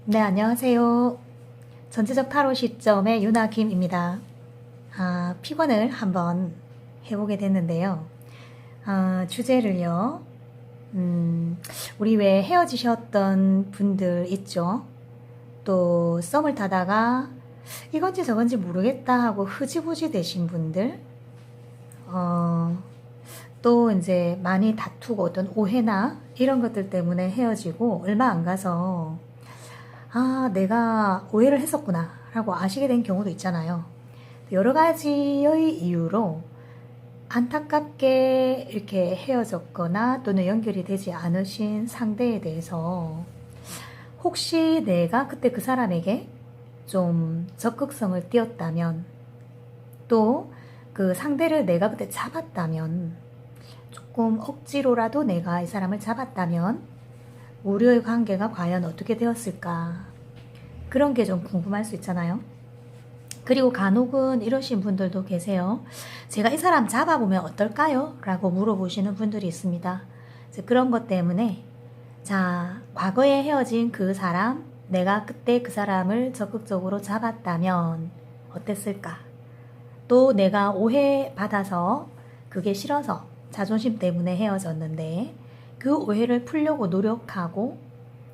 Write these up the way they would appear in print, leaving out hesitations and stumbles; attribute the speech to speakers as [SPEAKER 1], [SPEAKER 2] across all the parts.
[SPEAKER 1] 네, 안녕하세요. 전체적 타로 시점의 유나 김입니다. 픽원을 한번 해보게 됐는데요. 주제를요, 우리 왜 헤어지셨던 분들 있죠? 또 썸을 타다가 이건지 저건지 모르겠다 하고 흐지부지 되신 분들, 또 이제 많이 다투고 어떤 오해나 이런 것들 때문에 헤어지고 얼마 안 가서 내가 오해를 했었구나 라고 아시게 된 경우도 있잖아요. 여러 가지의 이유로 안타깝게 이렇게 헤어졌거나 또는 연결이 되지 않으신 상대에 대해서 혹시 내가 그때 그 사람에게 좀 적극성을 띄었다면, 또 그 상대를 내가 그때 잡았다면, 조금 억지로라도 내가 이 사람을 잡았다면 우리의 관계가 과연 어떻게 되었을까, 그런 게 좀 궁금할 수 있잖아요. 그리고 간혹은 이러신 분들도 계세요. 제가 이 사람 잡아보면 어떨까요? 라고 물어보시는 분들이 있습니다. 그런 것 때문에 과거에 헤어진 그 사람, 내가 그때 그 사람을 적극적으로 잡았다면 어땠을까? 또 내가 오해받아서 그게 싫어서 자존심 때문에 헤어졌는데 그 오해를 풀려고 노력하고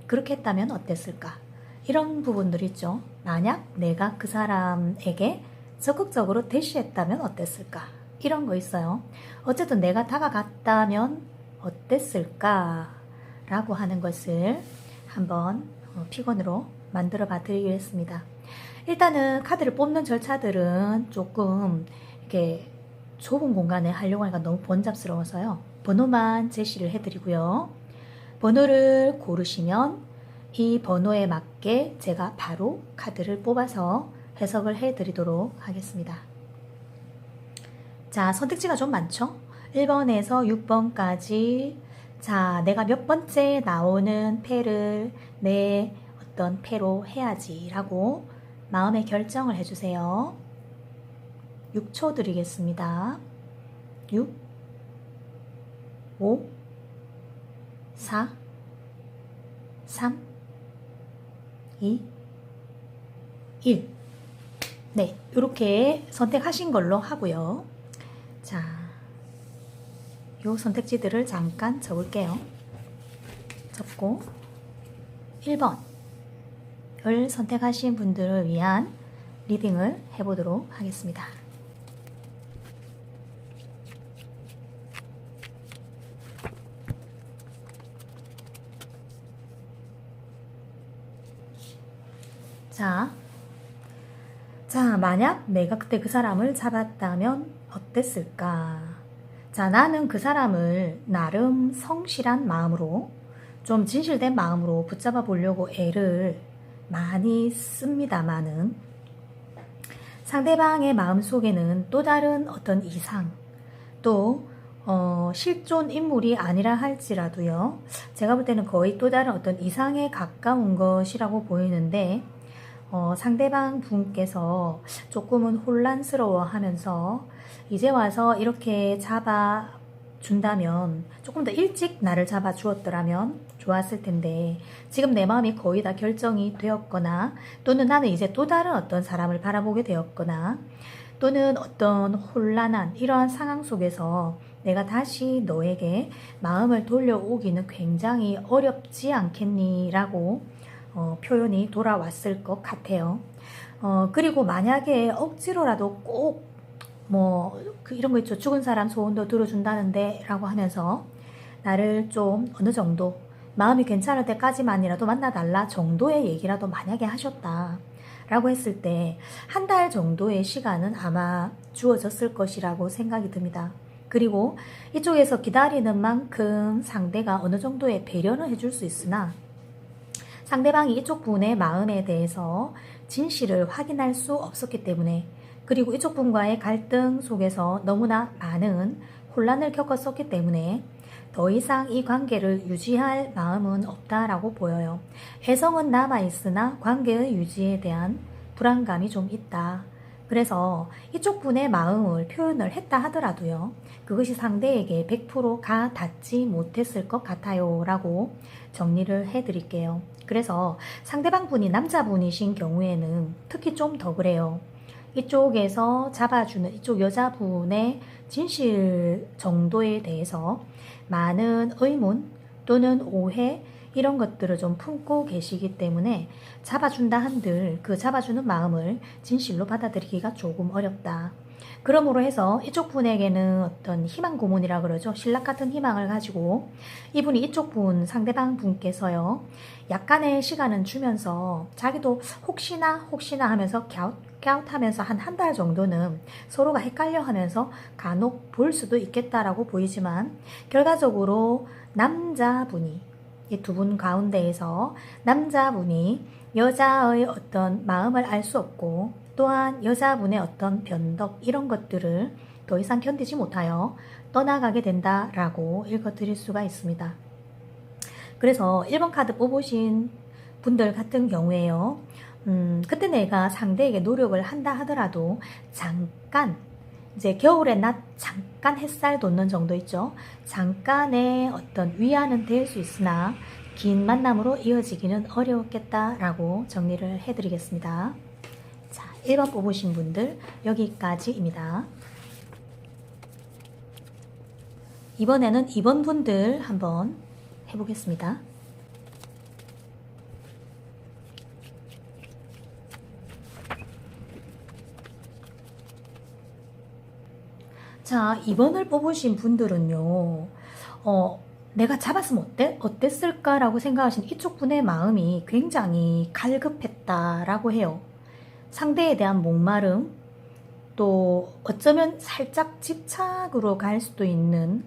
[SPEAKER 1] 그렇게 했다면 어땠을까? 이런 부분들 있죠. 만약 내가 그 사람에게 적극적으로 대시했다면 어땠을까? 이런 거 있어요. 어쨌든 내가 다가갔다면 어땠을까? 라고 하는 것을 한번 픽원으로 만들어 봐 드리겠습니다. 일단은 카드를 뽑는 절차들은 조금 이렇게 좁은 공간에 하려고 하니까 너무 번잡스러워서요. 번호만 제시를 해드리고요. 번호를 고르시면 이 번호에 맞게 제가 바로 카드를 뽑아서 해석을 해드리도록 하겠습니다. 선택지가 좀 많죠? 1번에서 6번까지 내가 몇 번째 나오는 패를 내 어떤 패로 해야지 라고 마음의 결정을 해주세요. 6초 드리겠습니다. 6, 5, 4, 3, 2, 1. 네, 이렇게 선택하신 걸로 하고요. 요 선택지들을 잠깐 적을게요. 적고 1번을 선택하신 분들을 위한 리딩을 해보도록 하겠습니다. 만약 내가 그때 그 사람을 잡았다면 어땠을까? 나는 그 사람을 나름 성실한 마음으로, 좀 진실된 마음으로 붙잡아 보려고 애를 많이 씁니다만은 상대방의 마음속에는 또 다른 어떤 이상, 또 실존 인물이 아니라 할지라도요, 제가 볼 때는 거의 또 다른 어떤 이상에 가까운 것이라고 보이는데, 상대방 분께서 조금은 혼란스러워 하면서 이제 와서 이렇게 잡아준다면, 조금 더 일찍 나를 잡아주었더라면 좋았을 텐데, 지금 내 마음이 거의 다 결정이 되었거나, 또는 나는 이제 또 다른 어떤 사람을 바라보게 되었거나, 또는 어떤 혼란한 이러한 상황 속에서 내가 다시 너에게 마음을 돌려오기는 굉장히 어렵지 않겠니? 라고 표현이 돌아왔을 것 같아요. 그리고 만약에 억지로라도 꼭 이런 거 있죠. 죽은 사람 소원도 들어준다는데 라고 하면서 나를 좀 어느 정도 마음이 괜찮을 때까지만이라도 만나달라 정도의 얘기라도 만약에 하셨다 라고 했을 때 한 달 정도의 시간은 아마 주어졌을 것이라고 생각이 듭니다. 그리고 이쪽에서 기다리는 만큼 상대가 어느 정도의 배려는 해줄 수 있으나 상대방이 이쪽 분의 마음에 대해서 진실을 확인할 수 없었기 때문에, 그리고 이쪽 분과의 갈등 속에서 너무나 많은 혼란을 겪었었기 때문에 더 이상 이 관계를 유지할 마음은 없다라고 보여요. 애성은 남아있으나 관계의 유지에 대한 불안감이 좀 있다. 그래서 이쪽 분의 마음을 표현을 했다 하더라도요. 그것이 상대에게 100%가 닿지 못했을 것 같아요. 라고 정리를 해드릴게요. 그래서 상대방 분이 남자분이신 경우에는 특히 좀 더 그래요. 이쪽에서 잡아주는 이쪽 여자분의 진실 정도에 대해서 많은 의문 또는 오해 이런 것들을 좀 품고 계시기 때문에 잡아준다 한들 그 잡아주는 마음을 진실로 받아들이기가 조금 어렵다. 그러므로 해서 이쪽 분에게는 어떤 희망 고문이라 그러죠. 신락 같은 희망을 가지고 이분이 이쪽 분 상대방 분께서요. 약간의 시간은 주면서 자기도 혹시나 하면서 갸웃하면서 한 달 정도는 서로가 헷갈려 하면서 간혹 볼 수도 있겠다라고 보이지만 결과적으로 남자분이 이 두 분 가운데에서 남자분이 여자의 어떤 마음을 알 수 없고 또한 여자분의 어떤 변덕 이런 것들을 더 이상 견디지 못하여 떠나가게 된다라고 읽어드릴 수가 있습니다. 그래서 1번 카드 뽑으신 분들 같은 경우에요. 그때 내가 상대에게 노력을 한다 하더라도 잠깐 이제 겨울에 낮 잠깐 햇살 돋는 정도 있죠. 잠깐의 어떤 위안은 될 수 있으나 긴 만남으로 이어지기는 어려웠겠다라고 정리를 해드리겠습니다. 자, 1번 뽑으신 분들 여기까지입니다. 이번에는 2번 분들 한번 해보겠습니다. 자, 2번을 뽑으신 분들은요, 내가 잡았으면 어땠을까라고 생각하신 이쪽 분의 마음이 굉장히 갈급했다라고 해요. 상대에 대한 목마름, 또 어쩌면 살짝 집착으로 갈 수도 있는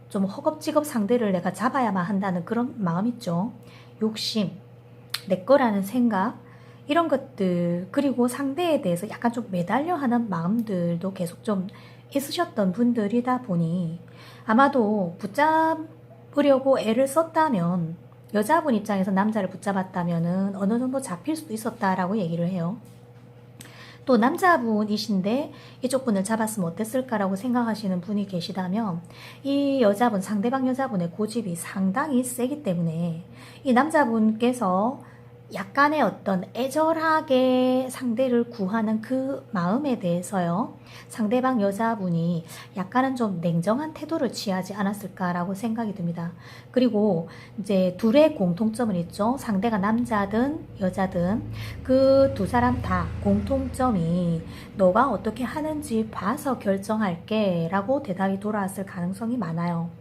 [SPEAKER 1] 좀 허겁지겁 상대를 내가 잡아야만 한다는 그런 마음 있죠. 욕심, 내 거라는 생각, 이런 것들, 그리고 상대에 대해서 약간 좀 매달려 하는 마음들도 계속 좀 있으셨던 분들이다 보니 아마도 붙잡으려고 애를 썼다면 여자분 입장에서 남자를 붙잡았다면 어느 정도 잡힐 수도 있었다라고 얘기를 해요. 또 남자분이신데 이쪽 분을 잡았으면 어땠을까라고 생각하시는 분이 계시다면 이 여자분, 상대방 여자분의 고집이 상당히 세기 때문에 이 남자분께서 약간의 어떤 애절하게 상대를 구하는 그 마음에 대해서요. 상대방 여자분이 약간은 좀 냉정한 태도를 취하지 않았을까라고 생각이 듭니다. 그리고 이제 둘의 공통점은 있죠. 상대가 남자든 여자든 그 두 사람 다 공통점이 너가 어떻게 하는지 봐서 결정할게 라고 대답이 돌아왔을 가능성이 많아요.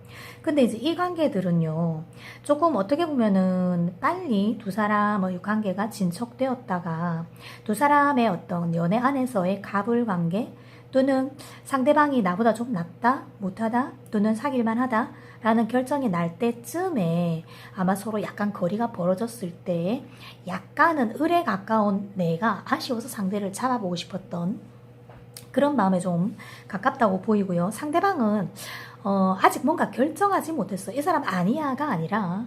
[SPEAKER 1] 근데 이제 이 관계들은요, 조금 어떻게 보면은 빨리 두 사람의 관계가 진척되었다가 두 사람의 어떤 연애 안에서의 갑을 관계 또는 상대방이 나보다 좀 낫다, 못하다, 또는 사귈만 하다 라는 결정이 날 때쯤에 아마 서로 약간 거리가 벌어졌을 때 약간은 을에 가까운 내가 아쉬워서 상대를 잡아보고 싶었던 그런 마음에 좀 가깝다고 보이고요. 상대방은 아직 뭔가 결정하지 못했어. 이 사람 아니야가 아니라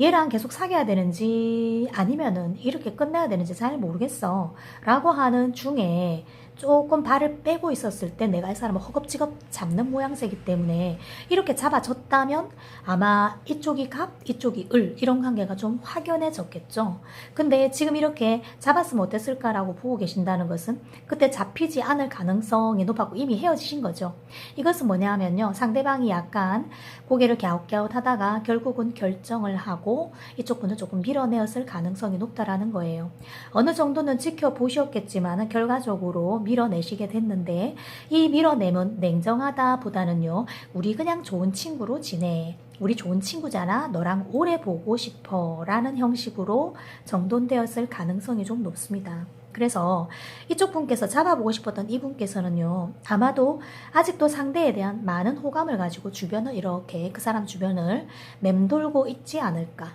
[SPEAKER 1] 얘랑 계속 사귀어야 되는지 아니면은 이렇게 끝내야 되는지 잘 모르겠어 라고 하는 중에 조금 발을 빼고 있었을 때 내가 이 사람을 허겁지겁 잡는 모양새이기 때문에 이렇게 잡아줬다면 아마 이쪽이 갑, 이쪽이 을 이런 관계가 좀 확연해졌겠죠. 근데 지금 이렇게 잡았으면 어땠을까라고 보고 계신다는 것은 그때 잡히지 않을 가능성이 높았고 이미 헤어지신 거죠. 이것은 뭐냐 하면요. 상대방이 약간 고개를 갸웃갸웃 하다가 결국은 결정을 하고 이쪽 분은 조금 밀어내었을 가능성이 높다라는 거예요. 어느 정도는 지켜보셨겠지만 결과적으로 밀어내시게 됐는데 이 밀어내면 냉정하다 보다는요. 우리 그냥 좋은 친구로 지내. 우리 좋은 친구잖아. 너랑 오래 보고 싶어. 라는 형식으로 정돈되었을 가능성이 좀 높습니다. 그래서 이쪽 분께서 잡아보고 싶었던 이분께서는요. 아마도 아직도 상대에 대한 많은 호감을 가지고 주변을 이렇게 그 사람 주변을 맴돌고 있지 않을까.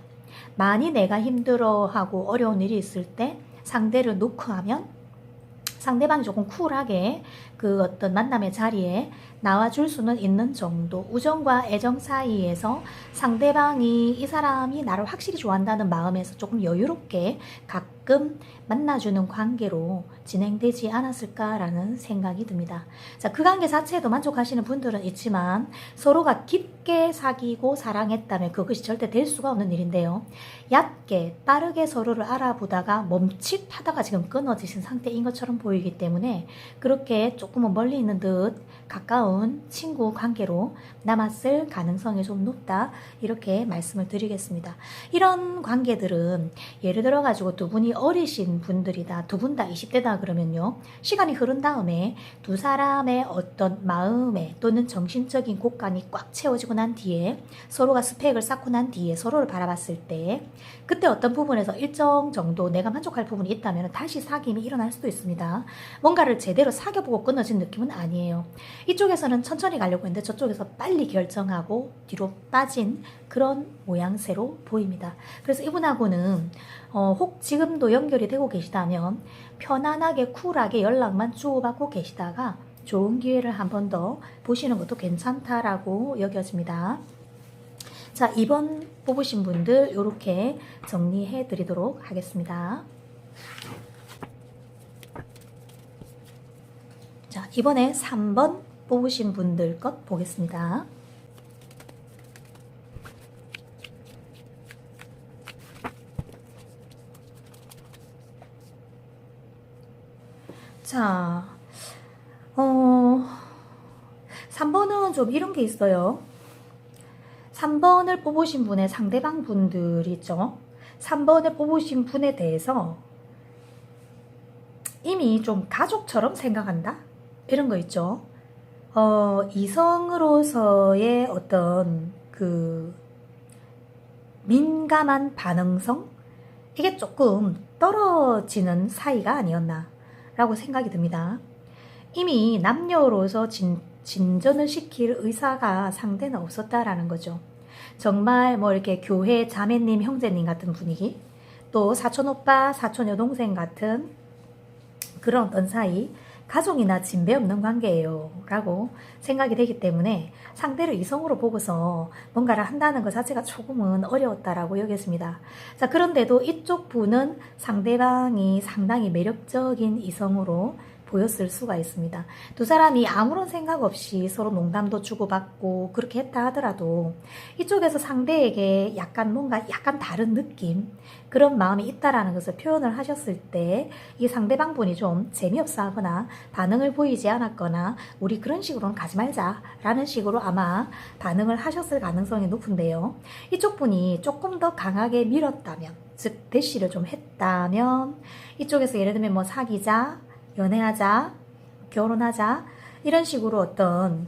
[SPEAKER 1] 많이 내가 힘들어하고 어려운 일이 있을 때 상대를 놓고 하면 상대방이 조금 쿨하게 그 어떤 만남의 자리에 나와줄 수는 있는 정도, 우정과 애정 사이에서 상대방이 이 사람이 나를 확실히 좋아한다는 마음에서 조금 여유롭게 가끔 만나주는 관계로 진행되지 않았을까라는 생각이 듭니다. 자, 그 관계 자체에도 만족하시는 분들은 있지만 서로가 깊게 사귀고 사랑했다면 그것이 절대 될 수가 없는 일인데요. 얕게 빠르게 서로를 알아보다가 멈칫하다가 지금 끊어지신 상태인 것처럼 보이기 때문에 그렇게 조금은 멀리 있는 듯 가까운 친구 관계로 남았을 가능성이 좀 높다, 이렇게 말씀을 드리겠습니다. 이런 관계들은 예를 들어 가지고 두 분이 어리신 분들이다, 두 분 다 20대다 그러면요, 시간이 흐른 다음에 두 사람의 어떤 마음의 또는 정신적인 곳간이 꽉 채워지고 난 뒤에 서로가 스펙을 쌓고 난 뒤에 서로를 바라봤을 때 그때 어떤 부분에서 일정 정도 내가 만족할 부분이 있다면 다시 사귐이 일어날 수도 있습니다. 뭔가를 제대로 사귀어보고 끊어진 느낌은 아니에요. 이쪽에서는 천천히 가려고 했는데 저쪽에서 빨리 결정하고 뒤로 빠진 그런 모양새로 보입니다. 그래서 이분하고는 혹 지금도 연결이 되고 계시다면 편안하게 쿨하게 연락만 주고받고 계시다가 좋은 기회를 한 번 더 보시는 것도 괜찮다라고 여겨집니다. 자, 2번 뽑으신 분들 이렇게 정리해 드리도록 하겠습니다. 자, 이번에 3번 뽑으신 분들 것 보겠습니다. 자, 3번은 좀 이런 게 있어요. 3번을 뽑으신 분의 상대방 분들 있죠. 3번을 뽑으신 분에 대해서 이미 좀 가족처럼 생각한다? 이런 거 있죠. 이성으로서의 어떤 그 민감한 반응성? 이게 조금 떨어지는 사이가 아니었나 라고 생각이 듭니다. 이미 남녀로서 진전을 시킬 의사가 상대는 없었다라는 거죠. 정말 뭐 이렇게 교회 자매님, 형제님 같은 분위기, 또 사촌 오빠, 사촌 여동생 같은 그런 어떤 사이, 가족이나 진배 없는 관계예요 라고 생각이 되기 때문에 상대를 이성으로 보고서 뭔가를 한다는 것 자체가 조금은 어려웠다라고 여겼습니다. 자, 그런데도 이쪽 분은 상대방이 상당히 매력적인 이성으로 보였을 수가 있습니다. 두 사람이 아무런 생각 없이 서로 농담도 주고받고 그렇게 했다 하더라도 이쪽에서 상대에게 약간 다른 느낌, 그런 마음이 있다라는 것을 표현을 하셨을 때 이 상대방 분이 좀 재미없어 하거나 반응을 보이지 않았거나 우리 그런 식으로는 가지 말자 라는 식으로 아마 반응을 하셨을 가능성이 높은데요. 이쪽 분이 조금 더 강하게 밀었다면, 즉 대시를 좀 했다면 이쪽에서 예를 들면 뭐 사귀자, 연애하자, 결혼하자, 이런 식으로 어떤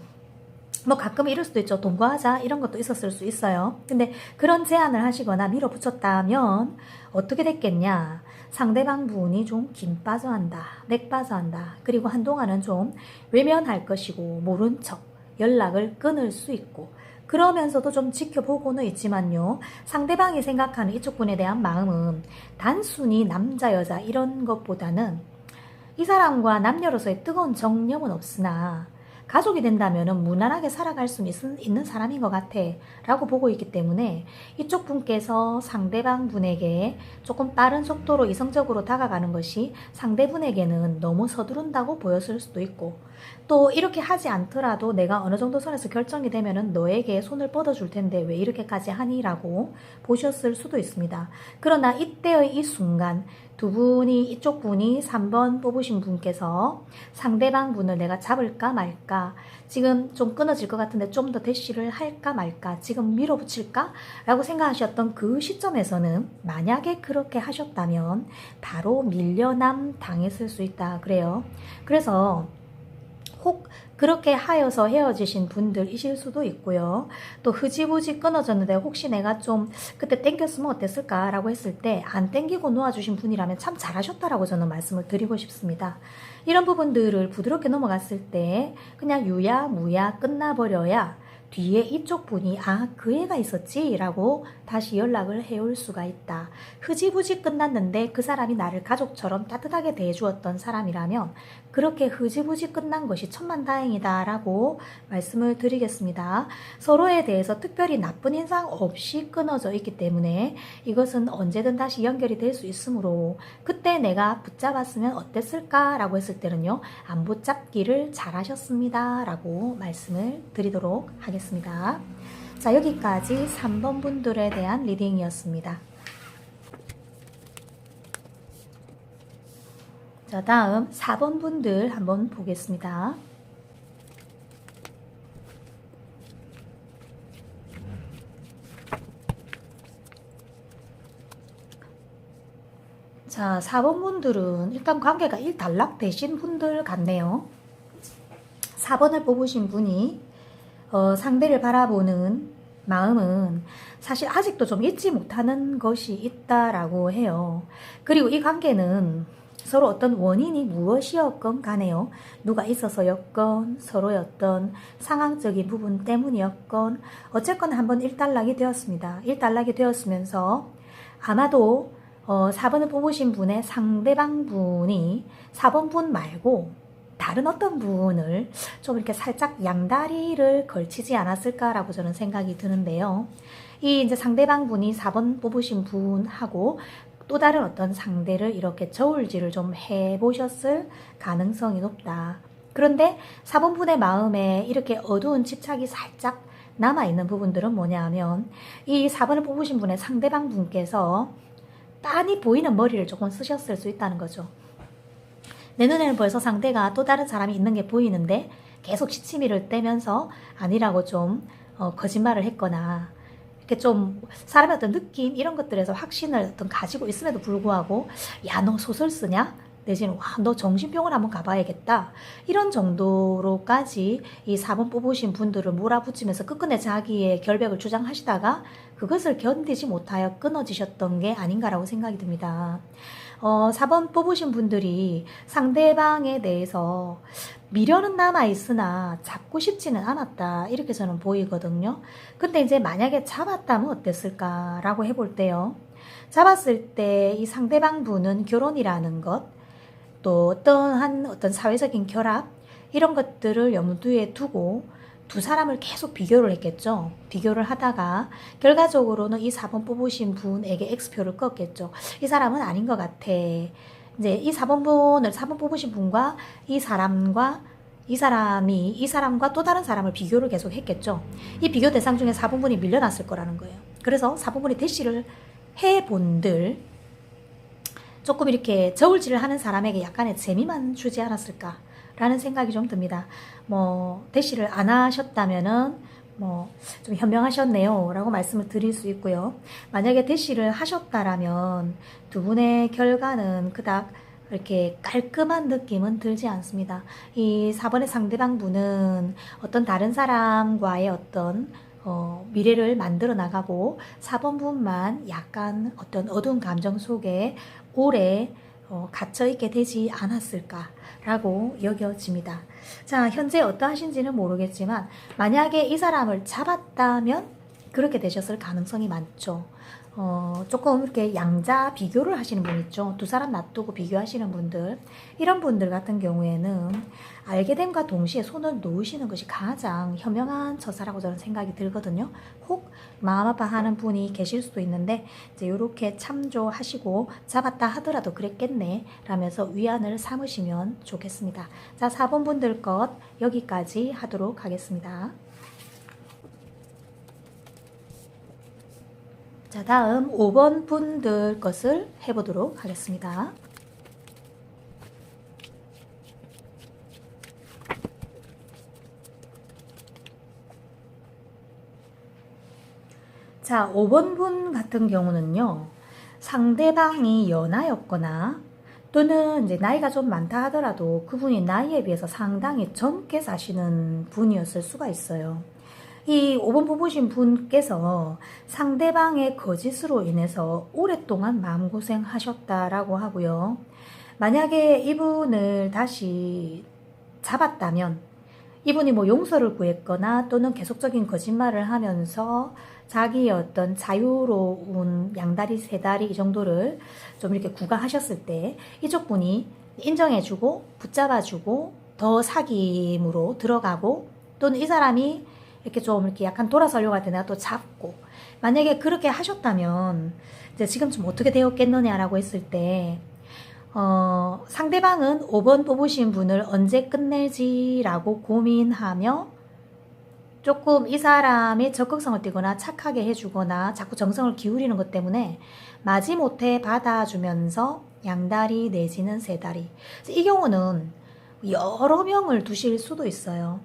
[SPEAKER 1] 뭐 가끔 이럴 수도 있죠. 동거하자 이런 것도 있었을 수 있어요. 근데 그런 제안을 하시거나 밀어붙였다면 어떻게 됐겠냐. 상대방 분이 좀 김 빠져 한다, 맥 빠져 한다. 그리고 한동안은 좀 외면할 것이고 모른 척 연락을 끊을 수 있고, 그러면서도 좀 지켜보고는 있지만요, 상대방이 생각하는 이쪽 분에 대한 마음은 단순히 남자 여자 이런 것보다는 이 사람과 남녀로서의 뜨거운 정념은 없으나 가족이 된다면 무난하게 살아갈 수 있는 사람인 것 같아 라고 보고 있기 때문에 이쪽 분께서 상대방 분에게 조금 빠른 속도로 이성적으로 다가가는 것이 상대분에게는 너무 서두른다고 보였을 수도 있고, 또 이렇게 하지 않더라도 내가 어느 정도 선에서 결정이 되면은 너에게 손을 뻗어줄 텐데 왜 이렇게까지 하니? 라고 보셨을 수도 있습니다. 그러나 이때의 이 순간 두 분이, 이쪽 분이 3번 뽑으신 분께서 상대방 분을 내가 잡을까 말까, 지금 좀 끊어질 것 같은데 좀 더 대시를 할까 말까, 지금 밀어붙일까? 라고 생각하셨던 그 시점에서는 만약에 그렇게 하셨다면 바로 밀려남 당했을 수 있다 그래요. 그래서 혹 그렇게 하여서 헤어지신 분들이실 수도 있고요. 또 흐지부지 끊어졌는데 혹시 내가 좀 그때 땡겼으면 어땠을까 라고 했을 때 안 땡기고 놓아주신 분이라면 참 잘하셨다라고 저는 말씀을 드리고 싶습니다. 이런 부분들을 부드럽게 넘어갔을 때 그냥 유야 무야 끝나버려야 뒤에 이쪽 분이 그 애가 있었지 라고 다시 연락을 해올 수가 있다. 흐지부지 끝났는데 그 사람이 나를 가족처럼 따뜻하게 대해주었던 사람이라면 그렇게 흐지부지 끝난 것이 천만다행이다 라고 말씀을 드리겠습니다. 서로에 대해서 특별히 나쁜 인상 없이 끊어져 있기 때문에 이것은 언제든 다시 연결이 될 수 있으므로 그때 내가 붙잡았으면 어땠을까 라고 했을 때는요, 안 붙잡기를 잘하셨습니다 라고 말씀을 드리도록 하겠습니다. 자, 여기까지 3번 분들에 대한 리딩이었습니다. 자, 다음 4번 분들 한번 보겠습니다. 자, 4번 분들은 일단 관계가 일단락 되신 분들 같네요. 4번을 뽑으신 분이 상대를 바라보는 마음은 사실 아직도 좀 잊지 못하는 것이 있다라고 해요. 그리고 이 관계는 서로 어떤 원인이 무엇이었건 간에요. 누가 있어서였건 서로의 어떤 상황적인 부분 때문이었건 어쨌건 한번 일단락이 되었습니다. 일단락이 되었으면서 아마도 4번을 뽑으신 분의 상대방 분이 4번 분 말고 다른 어떤 분을 좀 이렇게 살짝 양다리를 걸치지 않았을까라고 저는 생각이 드는데요. 이 이제 상대방 분이 4번 뽑으신 분하고 또 다른 어떤 상대를 이렇게 저울질을 좀 해보셨을 가능성이 높다. 그런데 4번 분의 마음에 이렇게 어두운 집착이 살짝 남아있는 부분들은 뭐냐 하면 이 4번을 뽑으신 분의 상대방 분께서 빤히 보이는 머리를 조금 쓰셨을 수 있다는 거죠. 내 눈에는 벌써 상대가 또 다른 사람이 있는 게 보이는데 계속 시치미를 떼면서 아니라고 좀 거짓말을 했거나 이렇게 좀 사람의 어떤 느낌 이런 것들에서 확신을 어떤 가지고 있음에도 불구하고 야, 너 소설 쓰냐? 내지는 와, 너 정신병원 한번 가봐야겠다. 이런 정도로까지 이 4번 뽑으신 분들을 몰아붙이면서 끝끝내 자기의 결백을 주장하시다가 그것을 견디지 못하여 끊어지셨던 게 아닌가라고 생각이 듭니다. 4번 뽑으신 분들이 상대방에 대해서 미련은 남아있으나 잡고 싶지는 않았다. 이렇게 저는 보이거든요. 근데 이제 만약에 잡았다면 어땠을까라고 해볼 때요. 잡았을 때 이 상대방 분은 결혼이라는 것, 또 어떤 사회적인 결합, 이런 것들을 염두에 두고 두 사람을 계속 비교를 했겠죠. 비교를 하다가 결과적으로는 이 4번 뽑으신 분에게 X표를 껐겠죠. 이 사람은 아닌 것 같아. 이제 이 4번 뽑으신 분과 이 사람과 이 사람과 또 다른 사람을 비교를 계속 했겠죠. 이 비교 대상 중에 4번 분이 밀려났을 거라는 거예요. 그래서 4번 분이 대시를 해본들 조금 이렇게 저울질을 하는 사람에게 약간의 재미만 주지 않았을까 라는 생각이 좀 듭니다. 대시를 안 하셨다면은 좀 현명하셨네요 라고 말씀을 드릴 수 있고요. 만약에 대시를 하셨다라면 두 분의 결과는 그닥 이렇게 깔끔한 느낌은 들지 않습니다. 이 4번의 상대방 분은 어떤 다른 사람과의 어떤 미래를 만들어 나가고 4번 분만 약간 어떤 어두운 감정 속에 오래 갇혀있게 되지 않았을까라고 여겨집니다. 자, 현재 어떠하신지는 모르겠지만 만약에 이 사람을 잡았다면 그렇게 되셨을 가능성이 많죠. 조금 이렇게 양자 비교를 하시는 분 있죠. 두 사람 놔두고 비교하시는 분들, 이런 분들 같은 경우에는 알게 됨과 동시에 손을 놓으시는 것이 가장 현명한 처사라고 저는 생각이 들거든요. 혹 마음 아파하는 분이 계실 수도 있는데 이제 이렇게 참조하시고 잡았다 하더라도 그랬겠네 라면서 위안을 삼으시면 좋겠습니다. 자, 4번 분들 것 여기까지 하도록 하겠습니다. 자, 다음 5번 분들 것을 해보도록 하겠습니다. 자, 5번 분 같은 경우는요, 상대방이 연하였거나 또는 이제 나이가 좀 많다 하더라도 그분이 나이에 비해서 상당히 젊게 사시는 분이었을 수가 있어요. 이 5번 뽑으신 분께서 상대방의 거짓으로 인해서 오랫동안 마음고생 하셨다라고 하고요. 만약에 이분을 다시 잡았다면 이분이 뭐 용서를 구했거나 또는 계속적인 거짓말을 하면서 자기의 어떤 자유로운 양다리, 세다리 이 정도를 좀 이렇게 구가하셨을 때 이쪽 분이 인정해주고 붙잡아주고 더 사귐으로 들어가고 또는 이 사람이 이렇게 좀 이렇게 약간 돌아서려고 할 때 내가 또 잡고 만약에 그렇게 하셨다면 이제 지금 좀 어떻게 되었겠느냐라고 했을 때 상대방은 5번 뽑으신 분을 언제 끝내지라고 고민하며 조금 이 사람의 적극성을 띠거나 착하게 해주거나 자꾸 정성을 기울이는 것 때문에 마지못해 받아주면서 양다리 내지는 세다리. 이 경우는 여러 명을 두실 수도 있어요.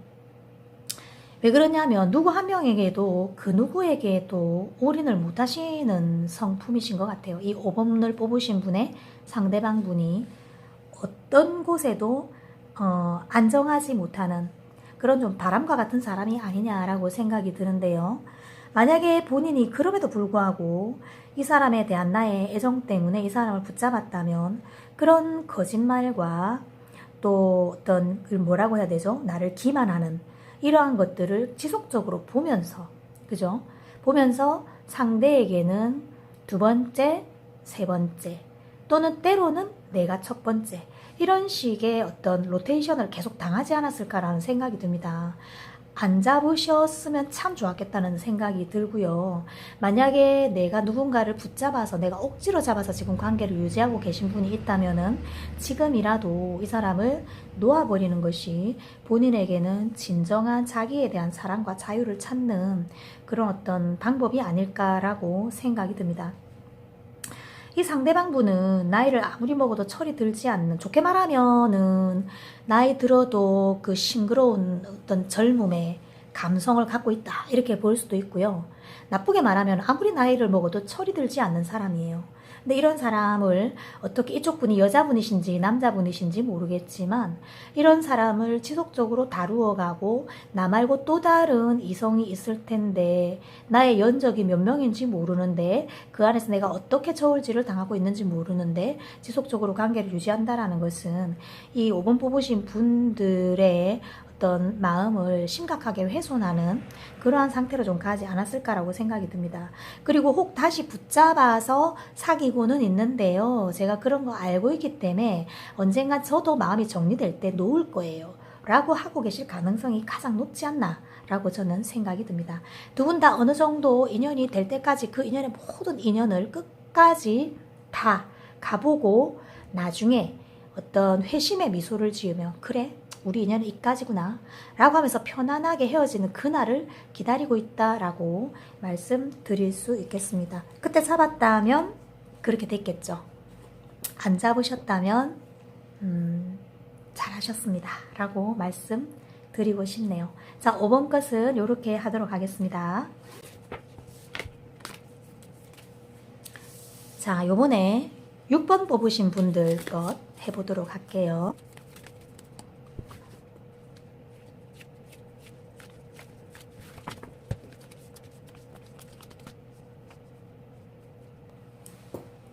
[SPEAKER 1] 왜 그러냐면 누구 한 명에게도 그 누구에게도 올인을 못 하시는 성품이신 것 같아요. 이 5번을 뽑으신 분의 상대방 분이 어떤 곳에도 안정하지 못하는 그런 좀 바람과 같은 사람이 아니냐라고 생각이 드는데요. 만약에 본인이 그럼에도 불구하고 이 사람에 대한 나의 애정 때문에 이 사람을 붙잡았다면 그런 거짓말과 또 어떤 뭐라고 해야 되죠? 나를 기만하는 이러한 것들을 지속적으로 보면서 그죠? 보면서 상대에게는 두 번째, 세 번째 또는 때로는 내가 첫 번째 이런 식의 어떤 로테이션을 계속 당하지 않았을까라는 생각이 듭니다. 안 잡으셨으면 참 좋았겠다는 생각이 들고요. 만약에 내가 누군가를 붙잡아서 내가 억지로 잡아서 지금 관계를 유지하고 계신 분이 있다면은 지금이라도 이 사람을 놓아버리는 것이 본인에게는 진정한 자기에 대한 사랑과 자유를 찾는 그런 어떤 방법이 아닐까라고 생각이 듭니다. 이 상대방 분은 나이를 아무리 먹어도 철이 들지 않는, 좋게 말하면은 나이 들어도 그 싱그러운 어떤 젊음의 감성을 갖고 있다 이렇게 볼 수도 있고요. 나쁘게 말하면 아무리 나이를 먹어도 철이 들지 않는 사람이에요. 근데 이런 사람을 어떻게 이쪽 분이 여자분이신지 남자분이신지 모르겠지만 이런 사람을 지속적으로 다루어가고 나 말고 또 다른 이성이 있을 텐데 나의 연적이 몇 명인지 모르는데 그 안에서 내가 어떻게 저울질을 당하고 있는지 모르는데 지속적으로 관계를 유지한다라는 것은 이 5번 뽑으신 분들의 어떤 마음을 심각하게 훼손하는 그러한 상태로 좀 가지 않았을까라고 생각이 듭니다. 그리고 혹 다시 붙잡아서 사귀고는 있는데요. 제가 그런 거 알고 있기 때문에 언젠간 저도 마음이 정리될 때 놓을 거예요. 라고 하고 계실 가능성이 가장 높지 않나 라고 저는 생각이 듭니다. 두 분 다 어느 정도 인연이 될 때까지 그 인연의 모든 인연을 끝까지 다 가보고 나중에 어떤 회심의 미소를 지으며 그래 우리 인연은 이까지구나 라고 하면서 편안하게 헤어지는 그날을 기다리고 있다라고 말씀드릴 수 있겠습니다. 그때 잡았다면 그렇게 됐겠죠. 안 잡으셨다면 잘하셨습니다 라고 말씀드리고 싶네요. 자, 5번 것은 이렇게 하도록 하겠습니다. 자, 요번에 6번 뽑으신 분들 것 해보도록 할게요.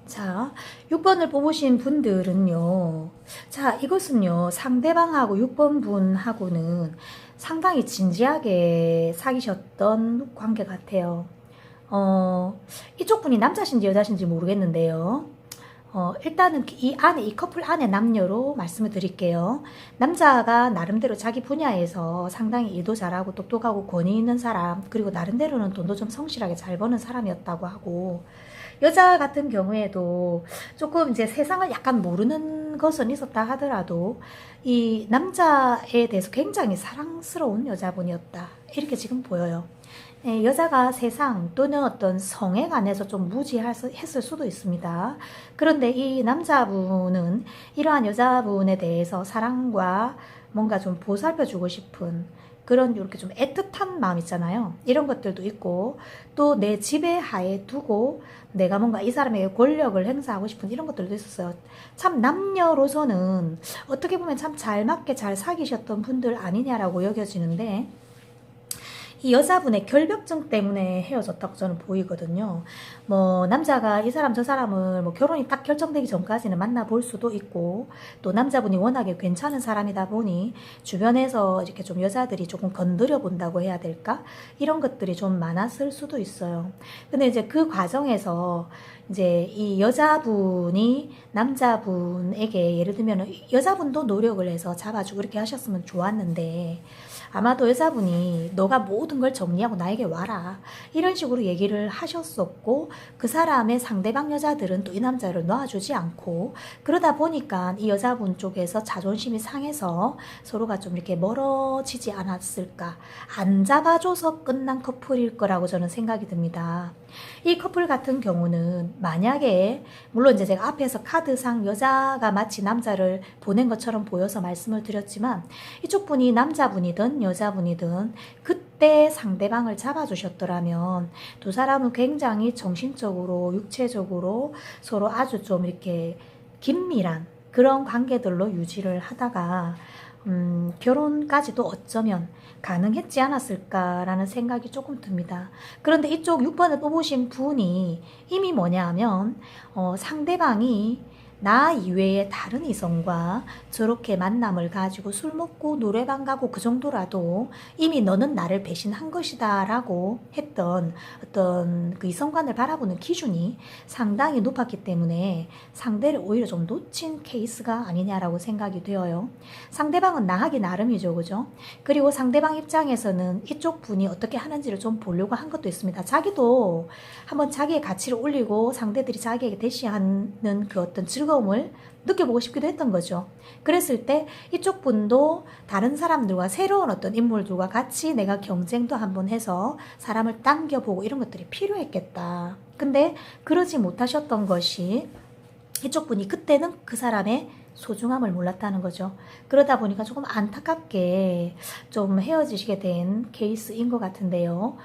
[SPEAKER 1] 자, 6번을 뽑으신 분들은요. 자, 이것은요. 상대방하고 6번 분하고는 상당히 진지하게 사귀셨던 관계 같아요. 이쪽 분이 남자신지 여자신지 모르겠는데요. 일단은 이 안에, 이 커플 안에 남녀로 말씀을 드릴게요. 남자가 나름대로 자기 분야에서 상당히 일도 잘하고 똑똑하고 권위 있는 사람, 그리고 나름대로는 돈도 좀 성실하게 잘 버는 사람이었다고 하고, 여자 같은 경우에도 조금 이제 세상을 약간 모르는 것은 있었다 하더라도 이 남자에 대해서 굉장히 사랑스러운 여자분이었다. 이렇게 지금 보여요. 여자가 세상 또는 어떤 성에 관해서 좀 무지했을 수도 있습니다. 그런데 이 남자분은 이러한 여자분에 대해서 사랑과 뭔가 좀 보살펴주고 싶은 그런 이렇게 좀 애틋한 마음 있잖아요. 이런 것들도 있고 또 내 지배하에 두고 내가 뭔가 이 사람에게 권력을 행사하고 싶은 이런 것들도 있었어요. 참 남녀로서는 어떻게 보면 참 잘 맞게 잘 사귀셨던 분들 아니냐라고 여겨지는데 이 여자분의 결벽증 때문에 헤어졌다고 저는 보이거든요. 뭐 남자가 이 사람 저 사람을 뭐 결혼이 딱 결정되기 전까지는 만나볼 수도 있고, 또 남자분이 워낙에 괜찮은 사람이다 보니 주변에서 이렇게 좀 여자들이 조금 건드려 본다고 해야 될까? 이런 것들이 좀 많았을 수도 있어요. 근데 이제 그 과정에서 이제 이 여자분이 남자분에게 예를 들면 여자분도 노력을 해서 잡아주고 이렇게 하셨으면 좋았는데, 아마도 여자분이 너가 모든 걸 정리하고 나에게 와라 이런 식으로 얘기를 하셨었고, 그 사람의 상대방 여자들은 또 이 남자를 놔주지 않고, 그러다 보니까 이 여자분 쪽에서 자존심이 상해서 서로가 좀 이렇게 멀어지지 않았을까. 안 잡아줘서 끝난 커플일 거라고 저는 생각이 듭니다. 이 커플 같은 경우는 만약에, 물론 이제 제가 앞에서 카드상 여자가 마치 남자를 보낸 것처럼 보여서 말씀을 드렸지만, 이쪽 분이 남자분이든 여자분이든 그때 상대방을 잡아주셨더라면 두 사람은 굉장히 정신적으로 육체적으로 서로 아주 좀 이렇게 긴밀한 그런 관계들로 유지를 하다가 결혼까지도 어쩌면 가능했지 않았을까라는 생각이 조금 듭니다. 그런데 이쪽 6번을 뽑으신 분이 이미 뭐냐 하면 상대방이 나 이외에 다른 이성과 저렇게 만남을 가지고 술 먹고 노래방 가고 그 정도라도 이미 너는 나를 배신한 것이다 라고 했던 어떤 그 이성관을 바라보는 기준이 상당히 높았기 때문에 상대를 오히려 좀 놓친 케이스가 아니냐라고 생각이 되어요. 상대방은 나하기 나름이죠, 그죠? 그리고 상대방 입장에서는 이쪽 분이 어떻게 하는지를 좀 보려고 한 것도 있습니다. 자기도 한번 자기의 가치를 올리고 상대들이 자기에게 대시하는 그 어떤 즐거움을 느껴보고 싶기도 했던 거죠. 그랬을 때 이쪽 분도 다른 사람들과 새로운 어떤 인물들과 같이 내가 경쟁도 한번 해서 사람을 당겨보고 이런 것들이 필요했겠다. 근데 그러지 못하셨던 것이 이쪽 분이 그때는 그 사람의 소중함을 몰랐다는 거죠. 그러다 보니까 조금 안타깝게 좀 헤어지시게 된 케이스인 것 같은데요.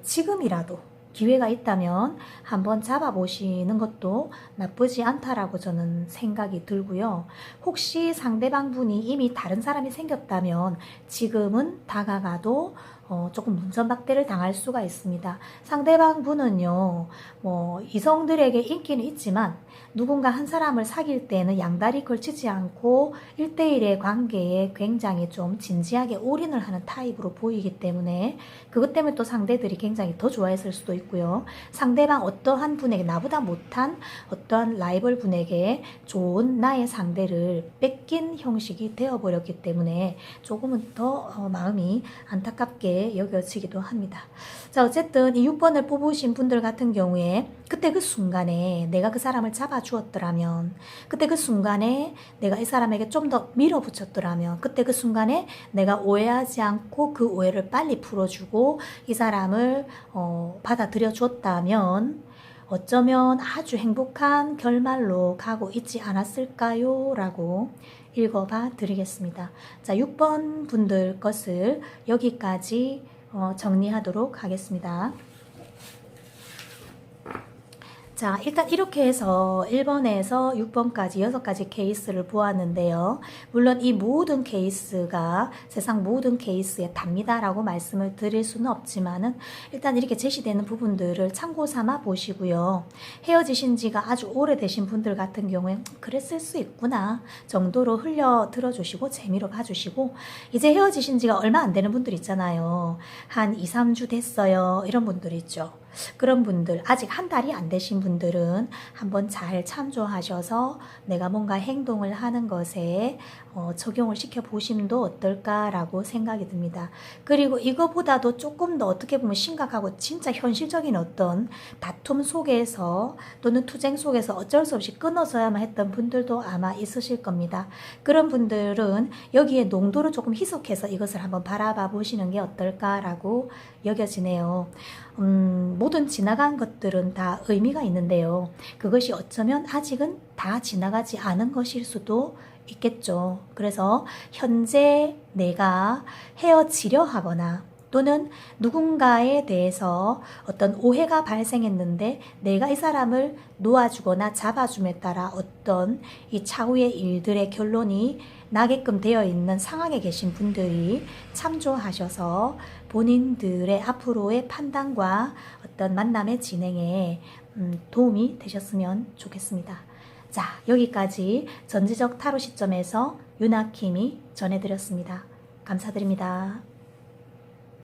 [SPEAKER 1] 지금이라도 기회가 있다면 한번 잡아보시는 것도 나쁘지 않다라고 저는 생각이 들고요. 혹시 상대방 분이 이미 다른 사람이 생겼다면 지금은 다가가도 조금 문전박대를 당할 수가 있습니다. 상대방 분은요, 뭐 이성들에게 인기는 있지만 누군가 한 사람을 사귈 때는 양다리 걸치지 않고 1대1의 관계에 굉장히 좀 진지하게 올인을 하는 타입으로 보이기 때문에 그것 때문에 또 상대들이 굉장히 더 좋아했을 수도 있고요. 상대방 어떠한 분에게, 나보다 못한 어떠한 라이벌 분에게 좋은 나의 상대를 뺏긴 형식이 되어버렸기 때문에 조금은 더 마음이 안타깝게 여겨지기도 합니다. 자, 어쨌든 이 6번을 뽑으신 분들 같은 경우에 그때 그 순간에 내가 그 사람을 잡아주었더라면, 그때 그 순간에 내가 이 사람에게 좀 더 밀어붙였더라면, 그때 그 순간에 내가 오해하지 않고 그 오해를 빨리 풀어주고 이 사람을 받아들여 줬다면 어쩌면 아주 행복한 결말로 가고 있지 않았을까요? 라고 읽어봐 드리겠습니다. 자, 6번 분들 것을 여기까지 정리하도록 하겠습니다. 자, 일단 이렇게 해서 1번에서 6번까지 6가지 케이스를 보았는데요. 물론 이 모든 케이스가 세상 모든 케이스에 답니다라고 말씀을 드릴 수는 없지만은 일단 이렇게 제시되는 부분들을 참고 삼아 보시고요. 헤어지신 지가 아주 오래되신 분들 같은 경우에 그랬을 수 있구나 정도로 흘려 들어주시고 재미로 봐주시고, 이제 헤어지신 지가 얼마 안 되는 분들 있잖아요. 한 2, 3주 됐어요. 이런 분들 있죠. 그런 분들, 아직 한 달이 안 되신 분들은 한번 잘 참조하셔서 내가 뭔가 행동을 하는 것에 적용을 시켜 보심도 어떨까라고 생각이 듭니다. 그리고 이거보다도 조금 더 어떻게 보면 심각하고 진짜 현실적인 어떤 다툼 속에서 또는 투쟁 속에서 어쩔 수 없이 끊어져야만 했던 분들도 아마 있으실 겁니다. 그런 분들은 여기에 농도를 조금 희석해서 이것을 한번 바라봐 보시는 게 어떨까라고 여겨지네요. 모든 지나간 것들은 다 의미가 있는데요. 그것이 어쩌면 아직은 다 지나가지 않은 것일 수도 있겠죠. 그래서 현재 내가 헤어지려 하거나 또는 누군가에 대해서 어떤 오해가 발생했는데 내가 이 사람을 놓아주거나 잡아줌에 따라 어떤 이 차후의 일들의 결론이 나게끔 되어 있는 상황에 계신 분들이 참조하셔서 본인들의 앞으로의 판단과 어떤 만남의 진행에 도움이 되셨으면 좋겠습니다. 자, 여기까지 전지적 타로 시점에서 윤아킴이 전해드렸습니다. 감사드립니다.